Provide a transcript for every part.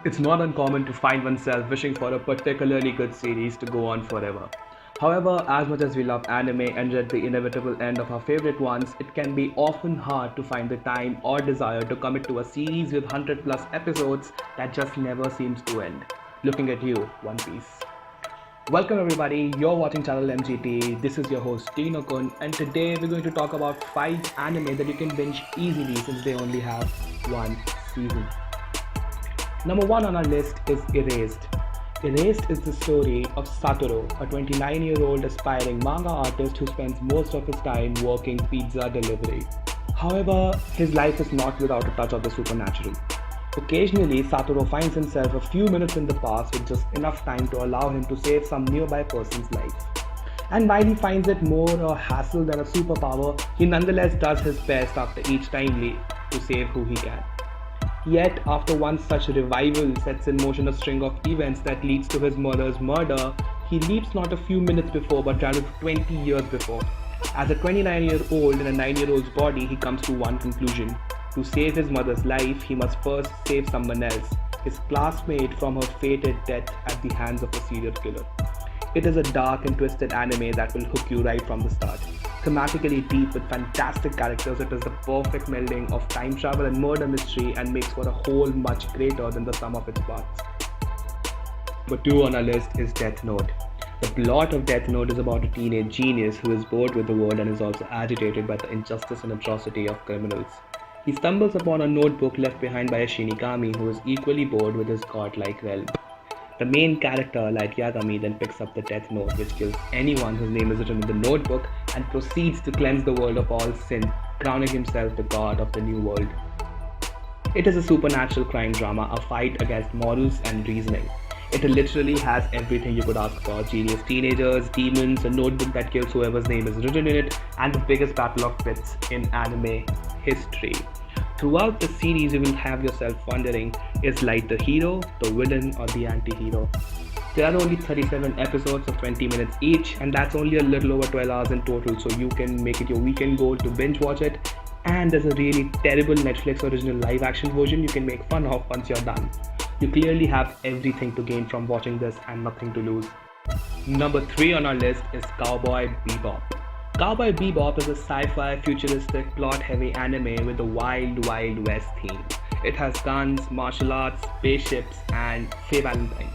It's not uncommon to find oneself wishing for a particularly good series to go on forever. However, as much as we love anime and dread the inevitable end of our favorite ones, it can be often hard to find the time or desire to commit to a series with 100 plus episodes that just never seems to end. Looking at you, One Piece. Welcome everybody, you're watching channel MGT. This is your host Tino Kun, and today we're going to talk about 5 anime that you can binge easily since they only have one season. Number 1 on our list is Erased. Erased is the story of Satoru, a 29-year-old aspiring manga artist who spends most of his time working pizza delivery. However, his life is not without a touch of the supernatural. Occasionally, Satoru finds himself a few minutes in the past with just enough time to allow him to save some nearby person's life. And while he finds it more a hassle than a superpower, he nonetheless does his best after each time to save who he can. Yet, after one such revival sets in motion a string of events that leads to his mother's murder, he leaps not a few minutes before but rather 20 years before. As a 29-year-old in a 9-year-old's body, he comes to one conclusion. To save his mother's life, he must first save someone else, his classmate, from her fated death at the hands of a serial killer. It is a dark and twisted anime that will hook you right from the start. Thematically deep with fantastic characters, it is the perfect melding of time travel and murder mystery and makes for a whole much greater than the sum of its parts. Number 2 on our list is Death Note. The plot of Death Note is about a teenage genius who is bored with the world and is also agitated by the injustice and atrocity of criminals. He stumbles upon a notebook left behind by a Shinigami who is equally bored with his godlike realm. The main character, Light Yagami, then picks up the Death Note, which kills anyone whose name is written in the notebook, and proceeds to cleanse the world of all sin, crowning himself the god of the new world. It is a supernatural crime drama, a fight against morals and reasoning. It literally has everything you could ask for: genius teenagers, demons, a notebook that kills whoever's name is written in it, and the biggest battle of wits in anime history. Throughout the series, you will have yourself wondering, is Light the hero, the villain, or the anti-hero? There are only 37 episodes of 20 minutes each, and that's only a little over 12 hours in total, so you can make it your weekend goal to binge watch it. And there's a really terrible Netflix original live action version you can make fun of once you're done. You clearly have everything to gain from watching this and nothing to lose. Number 3 on our list is Cowboy Bebop. Cowboy Bebop is a sci-fi, futuristic, plot-heavy anime with a wild, wild west theme. It has guns, martial arts, spaceships, and Faye Valentine.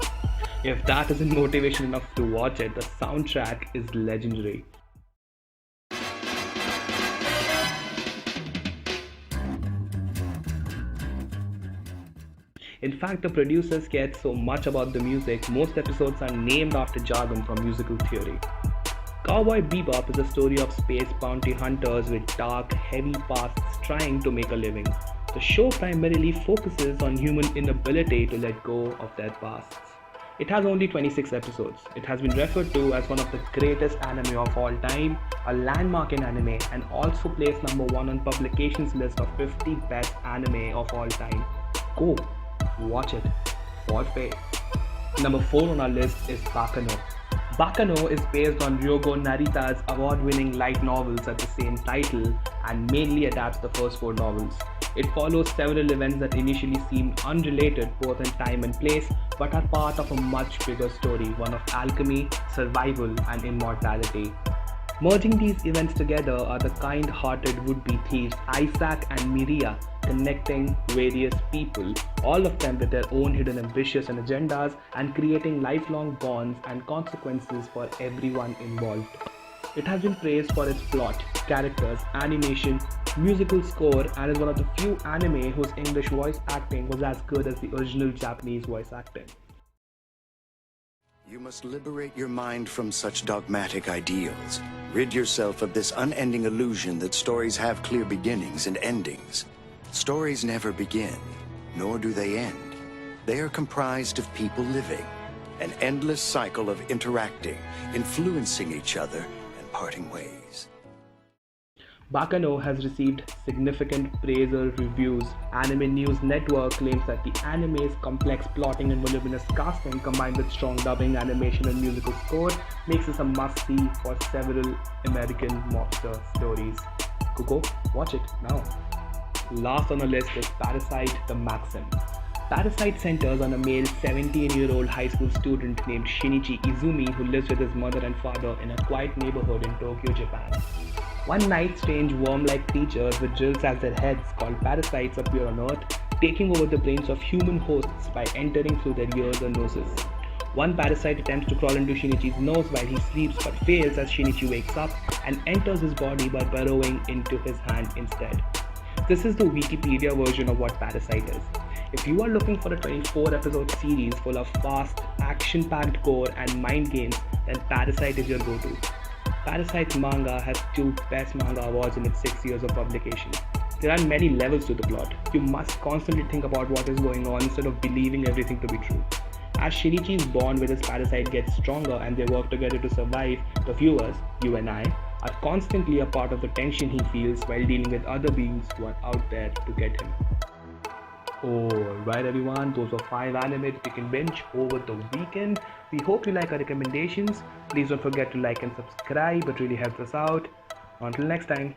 If that isn't motivation enough to watch it, the soundtrack is legendary. In fact, the producers cared so much about the music, most episodes are named after jargon from musical theory. Cowboy Bebop is a story of space bounty hunters with dark, heavy pasts trying to make a living. The show primarily focuses on human inability to let go of their pasts. It has only 26 episodes. It has been referred to as one of the greatest anime of all time, a landmark in anime, and also placed number 1 on Publication's list of 50 best anime of all time. Go, watch it, for faith. Number 4 on our list is Baccano. Baccano is based on Ryogo Narita's award-winning light novels at the same title and mainly adapts the first 4 novels. It follows several events that initially seem unrelated both in time and place, but are part of a much bigger story, one of alchemy, survival, and immortality. Merging these events together are the kind-hearted would-be thieves Isaac and Miria, connecting various people, all of them with their own hidden ambitions and agendas, and creating lifelong bonds and consequences for everyone involved. It has been praised for its plot, characters, animation, musical score, and is one of the few anime whose English voice acting was as good as the original Japanese voice acting. You must liberate your mind from such dogmatic ideals. Rid yourself of this unending illusion that stories have clear beginnings and endings. Stories never begin, nor do they end. They are comprised of people living, an endless cycle of interacting, influencing each other, and parting ways. Baccano has received significant praise or reviews. Anime News Network claims that the anime's complex plotting and voluminous casting combined with strong dubbing, animation and musical score makes this a must-see for several American mobster stories. Go watch it now. Last on the list is Parasite the Maxim. Parasite centers on a male 17-year-old high school student named Shinichi Izumi who lives with his mother and father in a quiet neighborhood in Tokyo, Japan. One night, strange worm-like creatures with drills as their heads called parasites appear on Earth, taking over the brains of human hosts by entering through their ears or noses. One parasite attempts to crawl into Shinichi's nose while he sleeps but fails as Shinichi wakes up and enters his body by burrowing into his hand instead. This is the Wikipedia version of what Parasite is. If you are looking for a 24-episode series full of fast, action-packed gore and mind games, then Parasite is your go-to. Parasite's manga has 2 Best Manga Awards in its 6 years of publication. There are many levels to the plot. You must constantly think about what is going on instead of believing everything to be true. As Shinichi's bond with his parasite gets stronger and they work together to survive, the viewers, you and I, are constantly a part of the tension he feels while dealing with other beings who are out there to get him. Alright everyone, those are 5 anime that you can binge over the weekend. We hope you like our recommendations. Please don't forget to like and subscribe, it really helps us out. Until next time.